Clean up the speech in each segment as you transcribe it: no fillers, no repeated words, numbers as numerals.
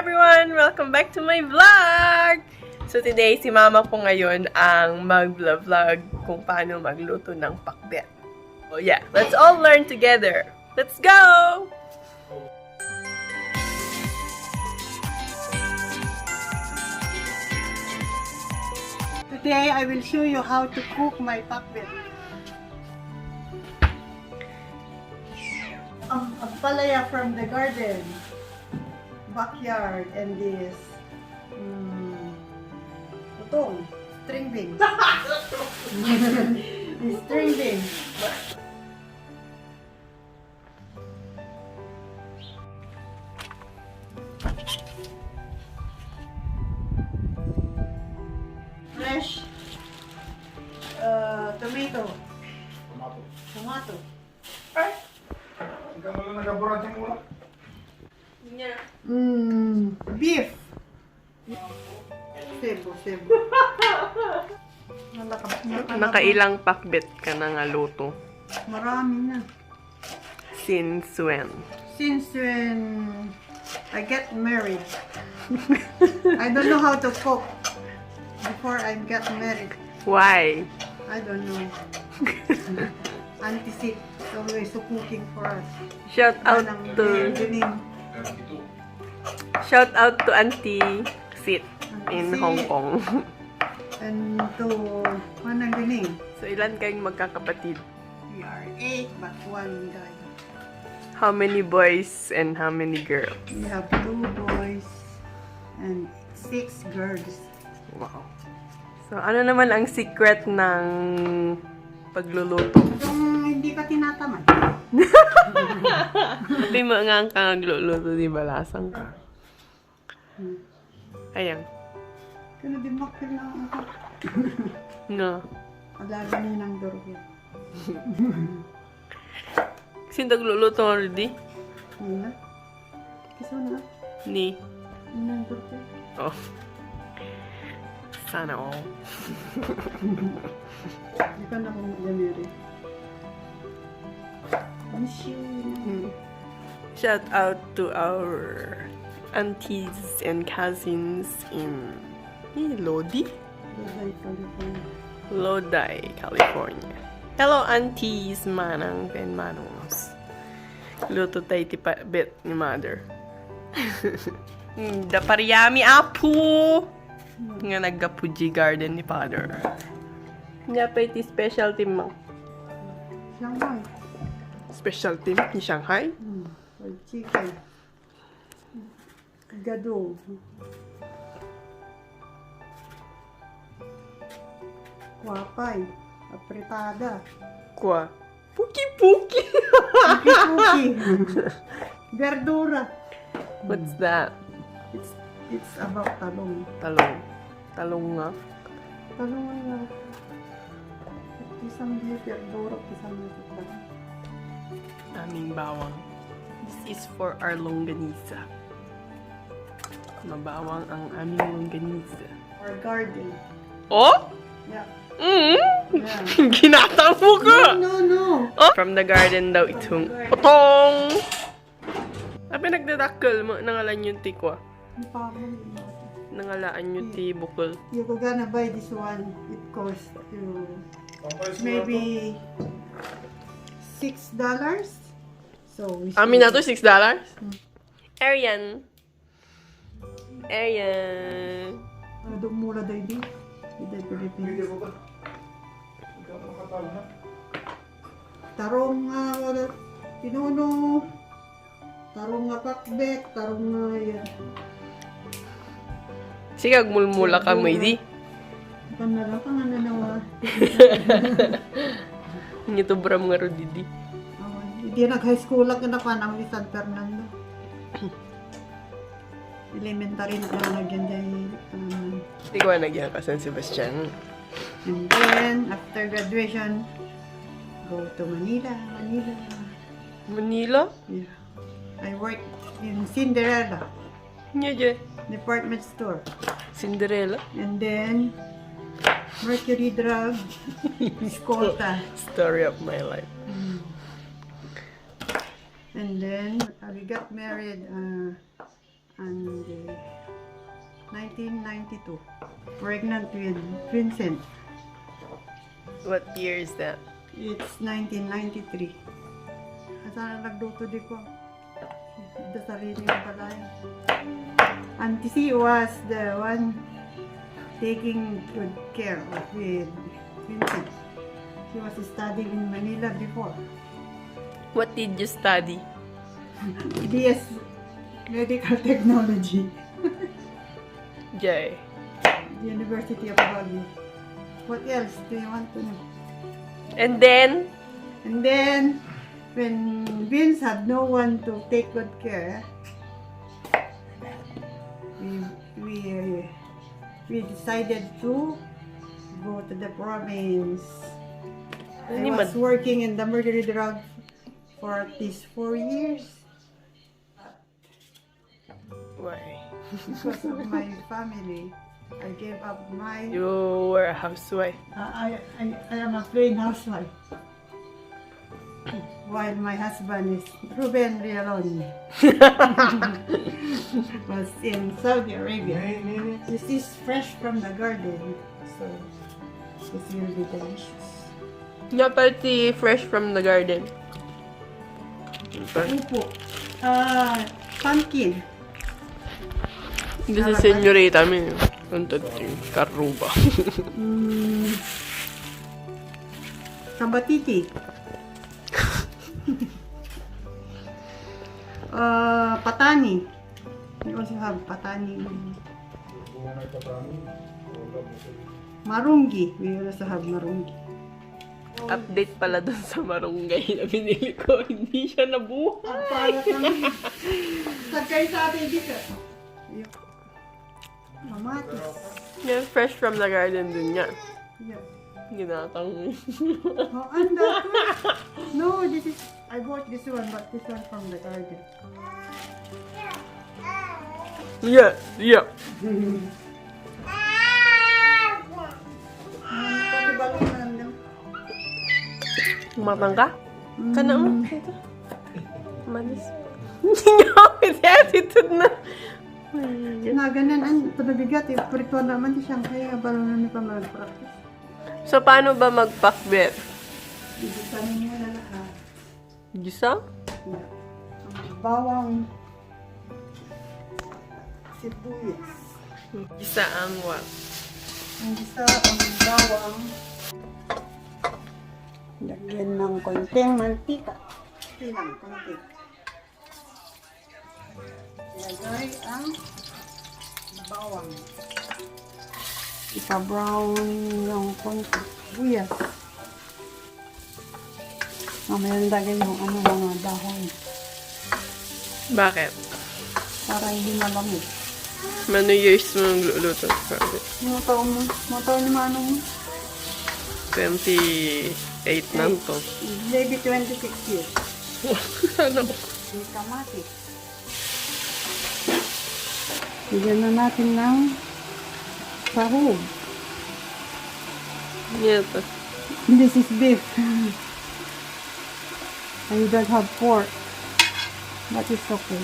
everyone! Welcome back to my vlog! So today, si Mama po ngayon ang mag-vlog kung paano magluto ng pakbet. So yeah, let's all learn together! Let's go! Today, I will show you how to cook my pakbet. Palaya from the garden, backyard, and this utong, string beans. This string beans. Fresh tomato. Tomato. Beef. Sebo. Nakailang pakbet ka na nga luto? Marami na. Since when? Since when I get married. I don't know how to cook before I get married. Why? I don't know. Auntie Sit always cooking for us. Shout out to Auntie Sit in Hong Kong. And to Manang Dining. So ilan kayong magkakapatid? We are 8 but 1 guy. How many boys and how many girls? We have 2 boys and 6 girls. Wow. So ano naman ang secret ng pagluluto? Kung hindi ka tinatamad. Hindi mo nga kang nagluluto, di ba? Lasang ka. Ayan. Kaya di makil na ako. No. Alaga niya ng dorgit. Kasi nagluluto already? Wala. Kiso na. Ni. Ng dorgit. Oh. Sana all. Hindi ka na akong mag-gamiri. Miss you. Shout out to our aunties and cousins in Lodi? Lodi, California. Hello, aunties, manang, and manongs. Luto tayo ti pakbet ni mother. Da pariyami apu! Nga naggapuji garden ni father. Nga pa iti specialty mo. Shanghai. Specialty ni Shanghai? Fried chicken. Gado. Wapay. Apretada. Kwa? Puki-puki! Puki-puki. Verdura. What's that? It's about talong. Talong. Talong nga. Talong nga. Isang di verdura, isang talong. Aming bawang. This is for our longganisa. Mabawang ang aming longganisa. Our garden. Oh? Yeah. Yeah. Ginata mo ka! No. Oh? From the garden daw itong potong! Abi nagdadakkel mo, nangalan yung tikwa. Nangalaan yung ti bukol. You're gonna buy this one. It costs you maybe $6. So Amin na to, $6? Arian. Ano mura daw di? Di Pilipinas. Tarong nga, pinuno. Tarong nga pakbet. Tarong nga yan. Sige, agmulmula ka mo, hindi? Panala ka nga nanawa. Ngito bram nga ro, didi. Hindi nag-high school lang na pa ng San Fernando. Elementary na nagyan dyan. Hindi ko nagyan ka San Sebastian. And then, after graduation, go to Manila. Manila? Yeah. I work in Cinderella. Nye, Department store. Cinderella? And then, Mercury Drug, Escolta. Story of my life. And then we got married on the 1992. Pregnant with Vincent. What year is that? It's 1993. Asana nagluto di ko. The sarili ng balay. Auntie C was the one taking good care with Vincent. She was studying in Manila before. What did you study? DS Medical Technology. Jay. University of Baguio. What else do you want to know? And then, when Vince had no one to take good care, we decided to go to the province. I was working in the Mercury Drug for at least 4 years. why? Because of my family, I gave up my... You were a housewife. I am a plain housewife. While my husband is Ruben Rialon. Was in Saudi Arabia. This is fresh from the garden, so this will be delicious. Napati fresh from the garden. Upo. Pumpkin. Hindi sa senyorita mi. Untod yung karuba. Sambatiti. Patani. We also have patani. Marungi. We also have marungi. Update pala dun sa marunggay na binili ko. Hindi siya nabuhay. Ang palat naman. Sagay sa atin dito. Mamatis. Yeah, fresh from the garden dun yan. Yeah. Ginatang. Oh, and that one. No, this is, I bought this one, but this one from the garden. Yeah, yeah. Matang ka? Kana mo? Manis. Hindi niya ako with attitude na. Na ganun, ang tababigat eh. Prito naman di siyang kaya balon na pa mag-practice. So, paano ba mag-pakbet? Ibisanin mo na lahat. Gisa? Yeah. Ang bawang sibuyas. Gisa ang what? Ang isa ang bawang. Lagyan ng konting mantika. Silang konti. Lagay ang bawang. Ipa-brown yung konti. Buyas. Mamaya lagay yung mga dahon. Bakit? Para hindi malamig. Mano years mo nagluluto? Mga taon mo? Mga taon ni Manong mo? 28 na to. Maybe 26 years. Ano? May kamatis. Bigyan na natin ng sahog. Yes. This is beef. And you don't have pork. But it's okay.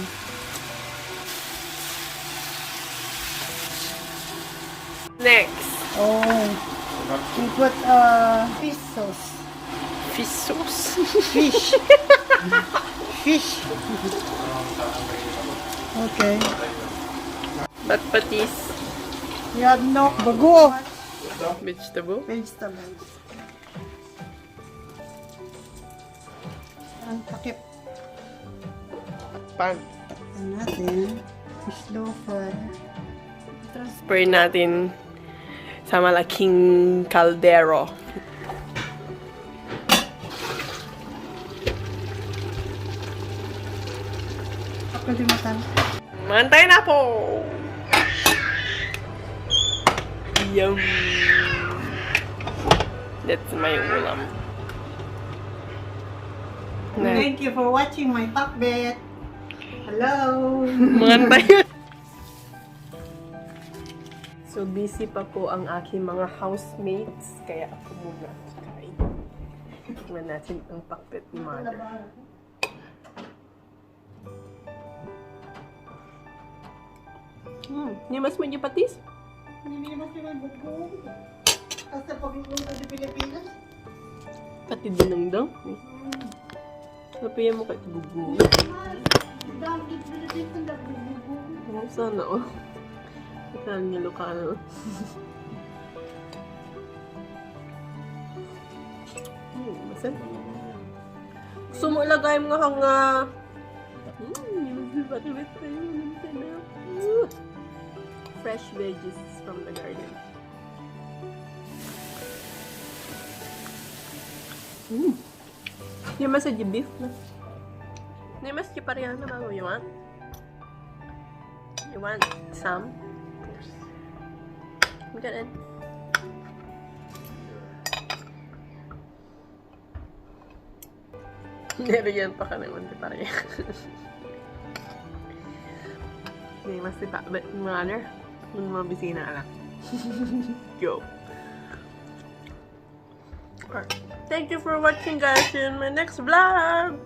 Next. Oh. We put fish sauce. Fish sauce. Fish. Fish. Okay. But patis. We have no bago. Vegetable. Vegetables. Ang takip. Pan. Takpan natin. Slow fry. Spray natin sa malaking kaldero. Ako di matan. Mantay na po! Yum! That's my ulam. Thank you for watching my pakbet. Hello! Mantay! So, busy pa po ang aking mga housemates, kaya ako muna kain. Tingnan natin ang pakbet ni Mother. Hindi mas medyo patis? Hindi naman sila bugong. Kasi pag-iulong sa Pilipinas. Pati din daw. Napiyan mo kay bugo. Dami Pilipinas na bugong. Sana oh. Saan niya Ilocano. Masan? Gusto mo ilagay mo nga nga. Fresh veggies from the garden. Yung mas sa beef na. Yung mas pareha na bago. You want? You want some? Ganun. Nariyan pa ka naman di pareha. Yung mas Pakbet manner. Yung mga bisina ala. Go. Thank you for watching, guys. See you in my next vlog.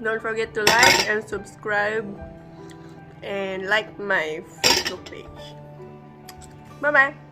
Don't forget to like and subscribe and like my Facebook page. Bye bye.